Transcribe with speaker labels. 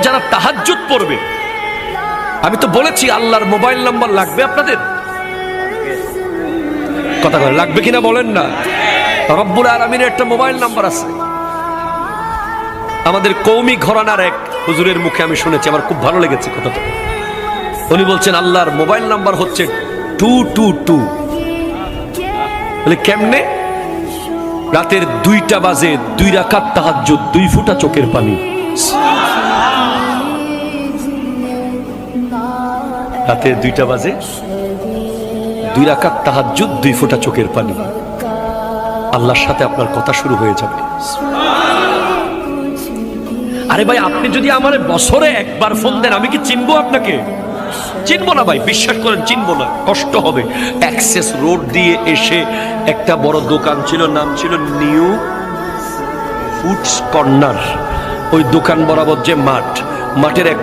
Speaker 1: যারা তাহাজ্জুদ পড়বে, আমি তো বলেছি আল্লাহর মোবাইল নাম্বার লাগবে আপনাদের, কথা বলেন লাগবে কিনা বলেন না। রব্বুল আলামিনের একটা মোবাইল নাম্বার আছে। আমাদের কওমি ঘরানার এক হুজুরের মুখে আমি শুনেছি, আমার খুব ভালো লেগেছে কথাটা। উনি বলছেন আল্লাহর মোবাইল নাম্বার হচ্ছে 222। বলে কেমনে? রাতের 2টা বাজে 2 রাকাত তাহাজ্জুদ, 2 ফোঁটা চোখের পানি। রাতের 2টা বাজে 2 রাকাত তাহাজ্জুদ, 2 ফোঁটা চোখের পানি। আল্লাহর সাথে আপনার কথা শুরু হয়ে যাবে। আরে ভাই, আপনি যদি আমার বছরে একবার ফোন দেন, আমি কি চিনবো আপনাকে? চিনবো না ভাই, বিশ্বাস করেন চিনবো না, কষ্ট হবে। অ্যাক্সেস রোড দিয়ে এসে একটা বড় দোকান ছিল, নাম ছিল নিউ ফুডস কর্নার। ওই দোকান বরাবর যে মাঠ, মাঠের এক